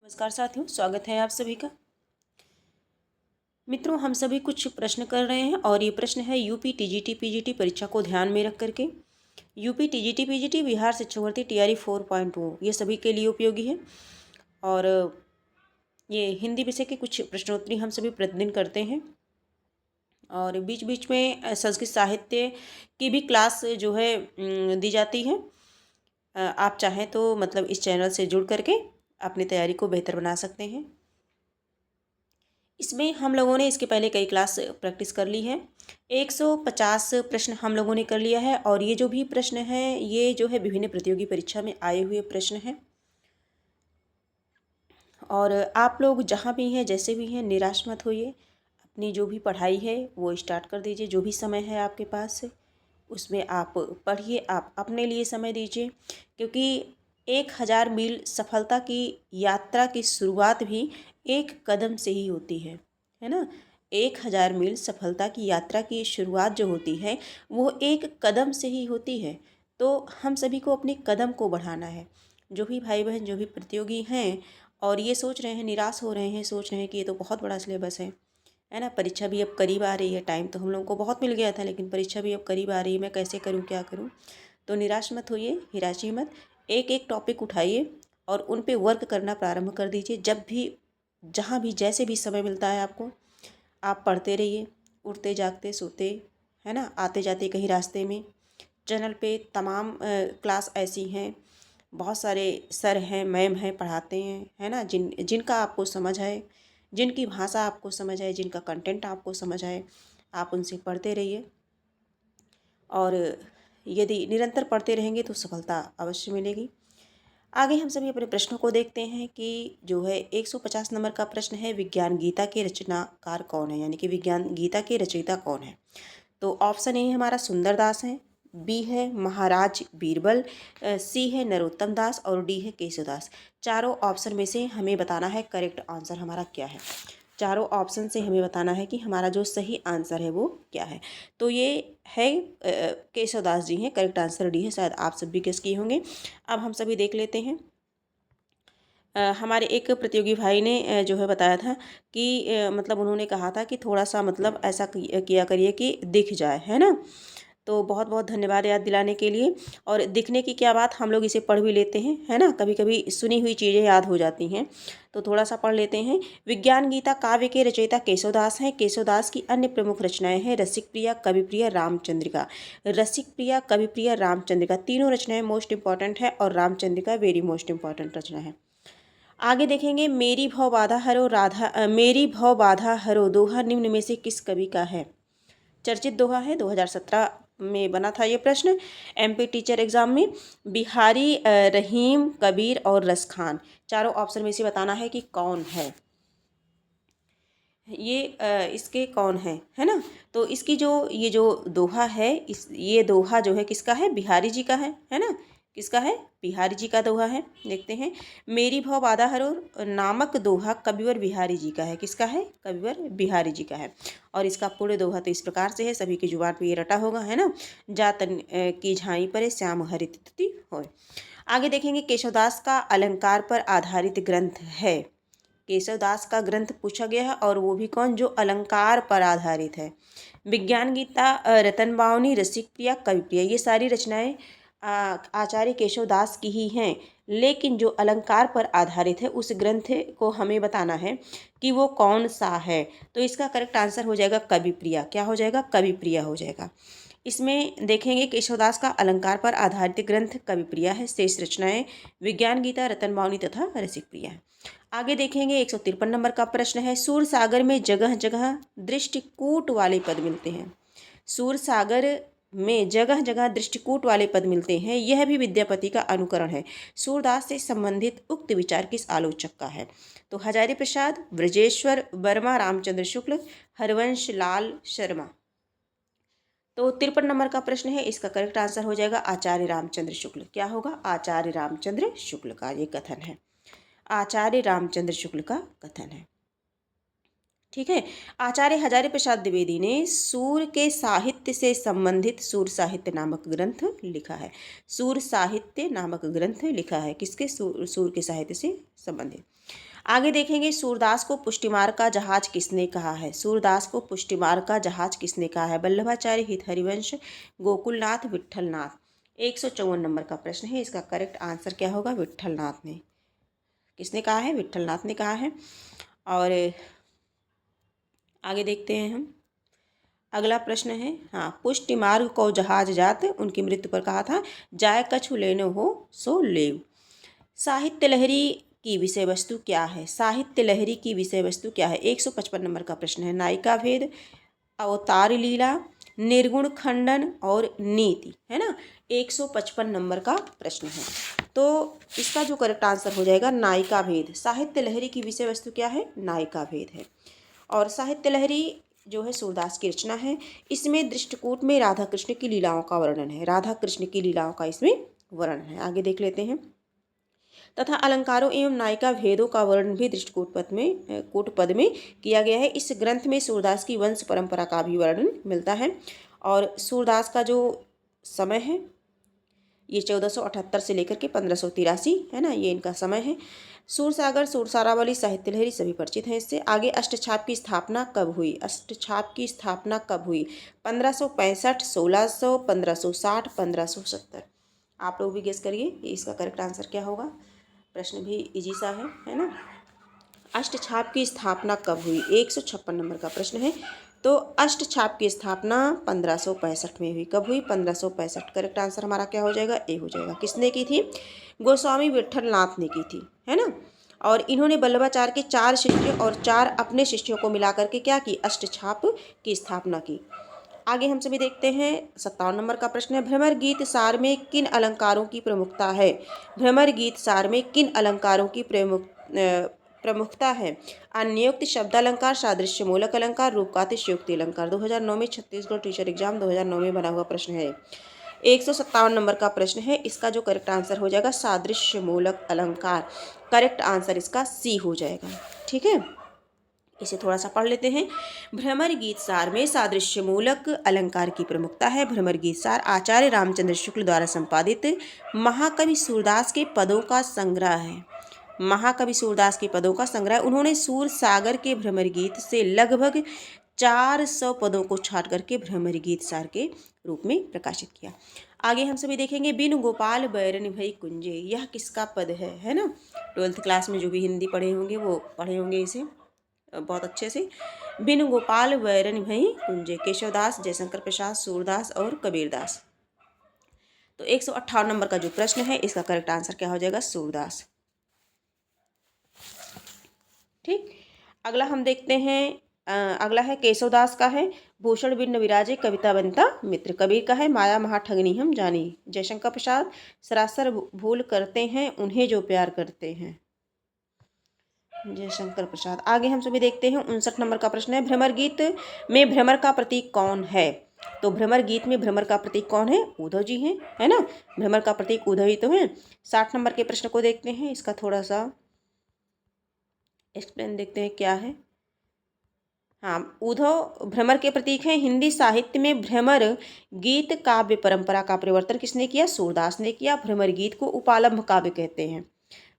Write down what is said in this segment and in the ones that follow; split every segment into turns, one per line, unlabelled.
नमस्कार साथियों, स्वागत है आप सभी का। मित्रों, हम सभी कुछ प्रश्न कर रहे हैं और ये प्रश्न है यूपी टीजीटी पीजीटी परीक्षा को ध्यान में रख करके। यूपी टीजीटी पीजीटी बिहार शिक्षक भर्ती तैयारी 4.0 ये सभी के लिए उपयोगी है और ये हिंदी विषय के कुछ प्रश्नोत्तरी हम सभी प्रतिदिन करते हैं और बीच बीच में संस्कृत साहित्य की भी क्लास जो है दी जाती है। आप चाहें तो मतलब इस चैनल से जुड़ करके अपनी तैयारी को बेहतर बना सकते हैं। इसमें हम लोगों ने इसके पहले कई क्लास प्रैक्टिस कर ली है। 150 प्रश्न हम लोगों ने कर लिया है और ये जो भी प्रश्न है ये जो है विभिन्न प्रतियोगी परीक्षा में आए हुए प्रश्न हैं। और आप लोग जहाँ भी हैं, जैसे भी हैं, निराश मत होइए। अपनी जो भी पढ़ाई है वो स्टार्ट कर दीजिए। जो भी समय है आपके पास उसमें आप पढ़िए, आप अपने लिए समय दीजिए, क्योंकि 1000 मील सफलता की यात्रा की शुरुआत भी एक कदम से ही होती है ना। 1000 मील सफलता की यात्रा की शुरुआत जो होती है वो एक कदम से ही होती है। तो हम सभी को अपने कदम को बढ़ाना है। जो भी भाई बहन, जो भी प्रतियोगी हैं और ये सोच रहे हैं, निराश हो रहे हैं, सोच रहे हैं कि ये तो बहुत बड़ा सिलेबस है ना, परीक्षा भी अब करीब आ रही है, टाइम तो हम लोगों को बहुत मिल गया था लेकिन परीक्षा भी अब करीब आ रही है, मैं कैसे करूं, क्या करूं। तो निराश मत होइए, निराशी मत। एक एक टॉपिक उठाइए और उन पे वर्क करना प्रारंभ कर दीजिए। जब भी, जहाँ भी, जैसे भी समय मिलता है आपको, आप पढ़ते रहिए, उठते जागते सोते, है ना, आते जाते कहीं रास्ते में। चैनल पे तमाम क्लास ऐसी हैं, बहुत सारे सर हैं, मैम हैं, पढ़ाते हैं, है ना, जिनका आपको समझ आए, जिनकी भाषा आपको समझ आए, जिनका कंटेंट आपको समझ आए, आप उनसे पढ़ते रहिए। और यदि निरंतर पढ़ते रहेंगे तो सफलता अवश्य मिलेगी। आगे हम सभी अपने प्रश्नों को देखते हैं कि जो है 150 नंबर का प्रश्न है, विज्ञान गीता के रचनाकार कौन है, यानी कि विज्ञान गीता के रचयिता कौन है। तो ऑप्शन ए हमारा सुंदरदास है, बी है महाराज बीरबल, सी है नरोत्तम दास और डी है केशवदास। चारों ऑप्शन में से हमें बताना है करेक्ट आंसर हमारा क्या है। चारों ऑप्शन से हमें बताना है कि हमारा जो सही आंसर है वो क्या है। तो ये है केशवदास जी हैं, करेक्ट आंसर डी है। शायद आप सब भी गेस किए होंगे। अब हम सभी देख लेते हैं। हमारे एक प्रतियोगी भाई ने जो है बताया था कि मतलब उन्होंने कहा था कि थोड़ा सा मतलब ऐसा किया करिए कि दिख जाए, है ना। तो बहुत बहुत धन्यवाद याद दिलाने के लिए। और दिखने की क्या बात, हम लोग इसे पढ़ भी लेते हैं, है ना, कभी कभी सुनी हुई चीज़ें याद हो जाती हैं, तो थोड़ा सा पढ़ लेते हैं। विज्ञान गीता काव्य के रचयिता केशवदास हैं। केशवदास की अन्य प्रमुख रचनाएं हैं रसिक प्रिया, कवि प्रिया, रामचंद्रिका। रसिक प्रिया, कवि प्रिया, रामचंद्रिका, तीनों रचनाएं मोस्ट इंपॉर्टेंट है और रामचंद्रिका वेरी मोस्ट इंपॉर्टेंट रचना है। आगे देखेंगे, मेरी भव बाधा हरो राधा मेरी भव बाधा हरो दोहा निम्न में से किस कवि का है। चर्चित दोहा है, 2017 में बना था ये प्रश्न एमपी टीचर एग्जाम में। बिहारी, रहीम, कबीर और रस खान। चारों ऑप्शन में से बताना है कि कौन है ये, इसके कौन है ना। तो इसकी जो ये जो दोहा है, ये दोहा जो है किसका है, बिहारी जी का है ना। किसका है, बिहारी जी का दोहा है। देखते हैं, मेरी भव बाधा हरो नामक दोहा कविवर बिहारी जी का है। किसका है, कविवर बिहारी जी का है। और इसका पूरे दोहा तो इस प्रकार से है, सभी की जुबान पे ये रटा होगा, है ना। जातन की झाई पर श्याम हरित तुति होय। आगे देखेंगे, केशवदास का अलंकार पर आधारित ग्रंथ है। केशवदास का ग्रंथ पूछा गया है और वो भी कौन, जो अलंकार पर आधारित है। विज्ञान गीता, रतन बावनी, रसिक प्रिया, कवि प्रिया, ये सारी रचनाएं आचार्य केशवदास की ही हैं। लेकिन जो अलंकार पर आधारित है उस ग्रंथ को हमें बताना है कि वो कौन सा है। तो इसका करेक्ट आंसर हो जाएगा कवि प्रिया। क्या हो जाएगा, कवि प्रिया हो जाएगा। इसमें देखेंगे, केशवदास का अलंकार पर आधारित ग्रंथ कवि प्रिया है, शेष रचनाएं विज्ञान गीता, रतन बावनी तथा रसिक प्रिया है। आगे देखेंगे, 153 नंबर का प्रश्न है, सूर सागर में जगह जगह दृष्टिकूट वाले पद मिलते हैं। सूर सागर में जगह जगह दृष्टिकूट वाले पद मिलते हैं, यह भी विद्यापति का अनुकरण है। सूरदास से संबंधित उक्त विचार किस आलोचक का है। तो हजारी प्रसाद, ब्रजेश्वर वर्मा, रामचंद्र शुक्ल, हरवंश लाल शर्मा। तो 53 नंबर का प्रश्न है, इसका करेक्ट आंसर हो जाएगा आचार्य रामचंद्र शुक्ल। क्या होगा, आचार्य रामचंद्र शुक्ल का ये कथन है। आचार्य रामचंद्र शुक्ल का कथन है, ठीक है। आचार्य हजारी प्रसाद द्विवेदी ने सूर के साहित्य से संबंधित सूर साहित्य नामक ग्रंथ लिखा है। सूर साहित्य नामक ग्रंथ लिखा है, किसके, सूर के साहित्य से संबंधित। आगे देखेंगे सूरदास को पुष्टिमार का जहाज किसने कहा है। सूरदास को पुष्टिमार का जहाज किसने कहा है। वल्लभाचार्य, हित हरिवंश, गोकुलनाथ, विट्ठलनाथ। 154 नंबर का प्रश्न है। इसका करेक्ट आंसर क्या होगा। विट्ठलनाथ ने। किसने कहा है। विट्ठलनाथ ने कहा है। और आगे देखते हैं हम। अगला प्रश्न है, हाँ, पुष्टि मार्ग को जहाज जात उनकी मृत्यु पर कहा था, जाय कछु लेनो हो सो लेव। साहित्य लहरी की विषय वस्तु क्या है। साहित्य लहरी की विषय वस्तु क्या है। 155 नंबर का प्रश्न है। नायिका भेद, अवतार लीला, निर्गुण खंडन और नीति, है ना। 155 नंबर का प्रश्न है। तो इसका जो करेक्ट आंसर हो जाएगा नायिका भेद। साहित्य लहरी की विषय वस्तु क्या है। नायिका भेद है। और साहित्य लहरी जो है सूरदास की रचना है। इसमें दृष्टिकूट में राधा कृष्ण की लीलाओं का वर्णन है। राधा कृष्ण की लीलाओं का इसमें वर्णन है। आगे देख लेते हैं। तथा अलंकारों एवं नायिका भेदों का वर्णन भी कूट पद में किया गया है। इस ग्रंथ में सूरदास की वंश परंपरा का भी वर्णन मिलता है। और सूरदास का जो समय है ये 1478 से लेकर के 1583 है ना, ये इनका समय है। सूरसागर, सूरसारावली, साहित्य लहरी सभी परिचित हैं इससे। आगे अष्टछाप की स्थापना कब हुई। अष्टछाप की स्थापना कब हुई। 1565, 1600, 1560, 1570। आप लोग भी गेस करिए इसका करेक्ट आंसर क्या होगा। प्रश्न भी इजी सा है ना। अष्टछाप की स्थापना कब हुई। 156 नंबर का प्रश्न है। तो अष्टछाप की स्थापना 1565 में हुई। कब हुई। 1565। करेक्ट आंसर हमारा क्या हो जाएगा। ए हो जाएगा। किसने की थी। गोस्वामी विट्ठलनाथ ने की थी, है ना। और इन्होंने वल्लभाचार्य के 4 शिष्य और 4 अपने शिष्यों को मिलाकर के क्या की, अष्टछाप की स्थापना की। आगे हम सभी देखते हैं। 57 नंबर का प्रश्न है। भ्रमर गीत सार में किन अलंकारों की प्रमुखता है। भ्रमर गीत सार में किन अलंकारों की प्रमुखता है। अन्योक्त शब्दालंकार, सादृश्य मूलक अलंकार, रूपकातिशयोक्ति अलंकार। 2009 में छत्तीसगढ़ टीचर एग्जाम 2009 में बना हुआ प्रश्न है। 157 नंबर का प्रश्न है। इसका जो करेक्ट आंसर हो जाएगा सादृश्य मूलक अलंकार। करेक्ट आंसर इसका सी हो जाएगा। ठीक है, इसे थोड़ा सा पढ़ लेते हैं। भ्रमर गीत सार में सादृश्य मूलक अलंकार की प्रमुखता है। भ्रमर गीत सार आचार्य रामचंद्र शुक्ल द्वारा संपादित महाकवि सूरदास के पदों का संग्रह है। महाकवि सूरदास के पदों का संग्रह। उन्होंने सूर सागर के भ्रमर गीत से लगभग 400 पदों को छाट करके भ्रमर गीत सार के रूप में प्रकाशित किया। आगे हम सभी देखेंगे। बिनु गोपाल बैरन भई कुंजे, यह किसका पद है ना। 12th क्लास में जो भी हिंदी पढ़े होंगे वो पढ़े होंगे इसे बहुत अच्छे से। बिनु गोपाल बैरन भई कुंजे, केशवदास, जयशंकर प्रसाद, सूरदास और कबीरदास। तो 158 नंबर का जो प्रश्न है इसका करेक्ट आंसर क्या हो जाएगा। सूरदास। ठीक, अगला हम देखते हैं। अगला है केशवदास का है। भूषण बिन्न विराजे कविता बनता मित्र। कबीर का है। माया महा ठगनी हम जानी। जयशंकर प्रसाद, सरासर भूल करते हैं उन्हें जो प्यार करते हैं। जयशंकर प्रसाद। आगे हम सभी देखते हैं। 59 नंबर का प्रश्न है। भ्रमर गीत में भ्रमर का प्रतीक कौन है। तो भ्रमर गीत में भ्रमर का प्रतीक कौन है। उद्धव जी हैं, है ना। भ्रमर का प्रतीक उद्धव ही तो है। 60 नंबर के प्रश्न को देखते हैं। इसका थोड़ा सा एक्सप्लेन देखते हैं क्या है। हाँ, उद्धव भ्रमर के प्रतीक हैं। हिंदी साहित्य में भ्रमर गीत काव्य परंपरा का परिवर्तन किसने किया। सूरदास ने किया। भ्रमर गीत को उपालंब काव्य कहते हैं।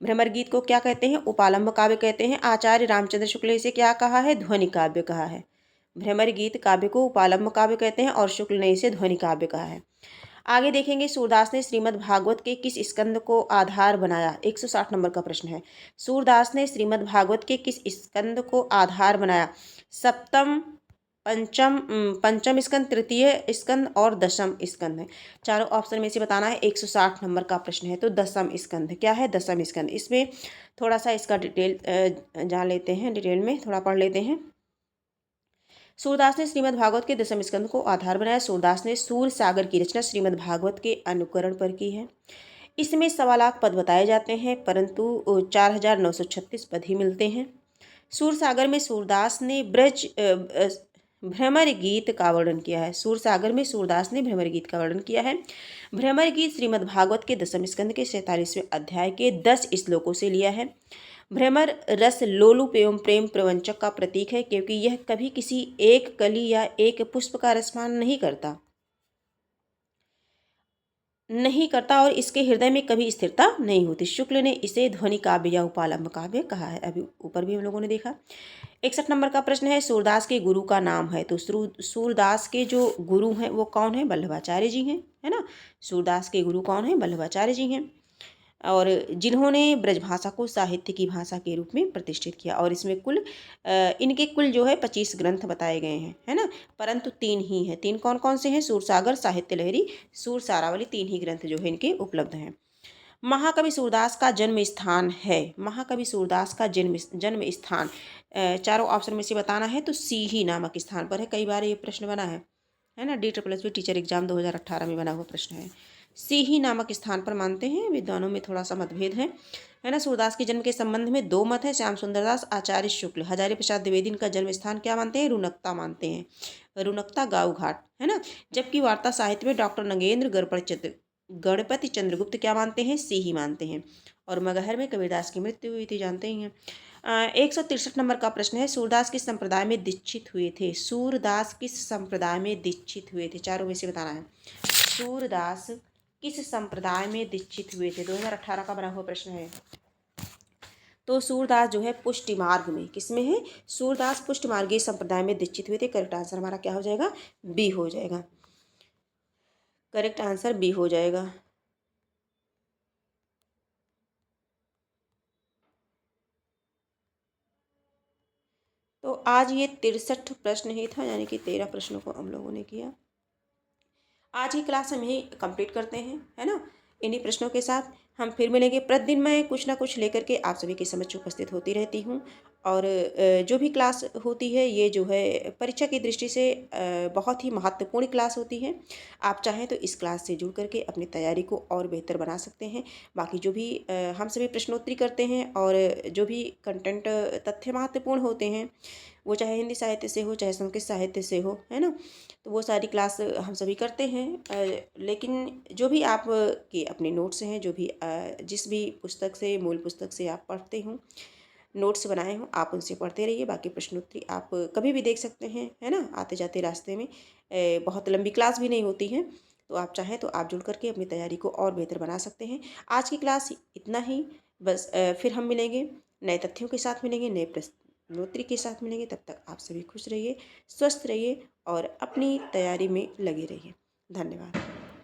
भ्रमर गीत को क्या कहते हैं। उपालंब काव्य कहते हैं। आचार्य रामचंद्र शुक्ल ने इसे क्या कहा है। ध्वनि काव्य कहा है। भ्रमर गीत काव्य को उपालंब काव्य कहते हैं और शुक्ल ने इसे ध्वनि काव्य कहा है। आगे देखेंगे। सूरदास ने श्रीमद् भागवत के किस स्कंद को आधार बनाया। 160 नंबर का प्रश्न है। सूरदास ने श्रीमद् भागवत के किस स्कंद को आधार बनाया। सप्तम, पंचम स्कंद, तृतीय स्कंद और दशम स्कंद है। चारों ऑप्शन में से बताना है। 160 नंबर का प्रश्न है। तो दशम स्कंद क्या है। दशम स्कंद। इसमें थोड़ा सा इसका डिटेल जान लेते हैं। डिटेल में थोड़ा पढ़ लेते हैं। सूरदास ने श्रीमद् भागवत के दशम स्कंद को आधार बनाया। सूरदास ने सूर सागर की रचना श्रीमद् भागवत के अनुकरण पर की है। इसमें 1.25 लाख पद बताए जाते हैं परंतु 4936 पद ही मिलते हैं। सूर सागर में सूरदास ने भ्रमर गीत का वर्णन किया है। सूर सागर में सूरदास ने भ्रमर गीत का वर्णन किया है। भ्रमर गीत श्रीमद् भागवत के दशम स्कंद के 47वें अध्याय के 10 श्लोकों से लिया है। भ्रमर रस लोलुप एवं प्रेम प्रवंचक का प्रतीक है क्योंकि यह कभी किसी एक कली या एक पुष्प का रसपान नहीं करता। नहीं करता और इसके हृदय में कभी स्थिरता नहीं होती। शुक्ल ने इसे ध्वनि काव्य या उपालंब काव्य कहा है। अभी ऊपर भी हम लोगों ने देखा। 61 नंबर का प्रश्न है, सूरदास के गुरु का नाम है। तो सूरदास के जो गुरु हैं वो कौन है? वल्लभाचार्य जी हैं, है ना। सूरदास के गुरु कौन है? वल्लभाचार्य जी हैं, और जिन्होंने ब्रजभाषा को साहित्य की भाषा के रूप में प्रतिष्ठित किया। और इसमें इनके कुल जो है 25 ग्रंथ बताए गए हैं, है ना। परंतु 3 ही हैं। 3 कौन कौन से हैं? सूरसागर, साहित्य लहरी, सूर सारावली, 3 ही ग्रंथ जो है इनके उपलब्ध हैं। महाकवि सूरदास का जन्म स्थान है। महाकवि सूरदास का जन्म स्थान चारों ऑप्शन में से बताना है तो सीही नामक स्थान पर है। कई बार ये प्रश्न बना है ना। DSSB टीचर एग्जाम 2018 में बना हुआ प्रश्न है। सीही नामक स्थान पर मानते हैं। विद्वानों में थोड़ा सा मतभेद है ना। सूरदास के जन्म के संबंध में 2 मत है। श्याम सुंदर दास, आचार्य शुक्ल, हजारी प्रसाद द्विवेदी इनका जन्म स्थान क्या मानते हैं? रुनकता मानते हैं। रुनकता गाँव घाट, है ना। जबकि वार्ता साहित्य में डॉक्टर नगेंद्र गणपति चंद्रगुप्त क्या मानते हैं? सीही मानते हैं। और मगहर में कबीरदास की मृत्यु हुई थी, जानते ही हैं। 163 नंबर का प्रश्न है, सूरदास किस संप्रदाय में दीक्षित हुए थे? सूरदास किस संप्रदाय में दीक्षित हुए थे? चारों में से बताना है। सूरदास किस संप्रदाय में दीक्षित हुए थे? 2018 का बना हुआ प्रश्न है। तो सूरदास जो है पुष्टि मार्ग में, किसमें है? सूरदास पुष्टि मार्गीय संप्रदाय में दीक्षित हुए थे। करेक्ट आंसर हमारा क्या हो जाएगा? बी हो जाएगा। करेक्ट आंसर बी हो जाएगा। तो आज ये 63 प्रश्न ही था, यानी कि 13 प्रश्नों को हम लोगों ने किया। आज की क्लास हम यही कंप्लीट करते हैं, है ना। इन्हीं प्रश्नों के साथ हम फिर मिलेंगे। प्रतिदिन मैं कुछ ना कुछ लेकर के आप सभी के समक्ष उपस्थित होती रहती हूँ। और जो भी क्लास होती है ये जो है परीक्षा की दृष्टि से बहुत ही महत्वपूर्ण क्लास होती है। आप चाहें तो इस क्लास से जुड़ करके अपनी तैयारी को और बेहतर बना सकते हैं। बाकी जो भी हम सभी प्रश्नोत्तरी करते हैं और जो भी कंटेंट तथ्य महत्वपूर्ण होते हैं, वो चाहे हिंदी साहित्य से हो चाहे संस्कृत साहित्य से हो, है ना। तो वो सारी क्लास हम सभी करते हैं। लेकिन जो भी आप के अपने नोट्स हैं, जो भी जिस भी पुस्तक से, मूल पुस्तक से आप पढ़ते हो, नोट्स बनाए हों, आप उनसे पढ़ते रहिए। बाकी प्रश्नोत्तरी आप कभी भी देख सकते हैं, है ना, आते जाते रास्ते में। बहुत लंबी क्लास भी नहीं होती है, तो आप चाहें तो आप जुड़ करके अपनी तैयारी को और बेहतर बना सकते हैं। आज की क्लास इतना ही बस। फिर हम मिलेंगे, नए तथ्यों के साथ मिलेंगे, नए प्रश्नोत्तरी के साथ मिलेंगे। तब तक आप सभी खुश रहिए, स्वस्थ रहिए और अपनी तैयारी में लगे रहिए। धन्यवाद।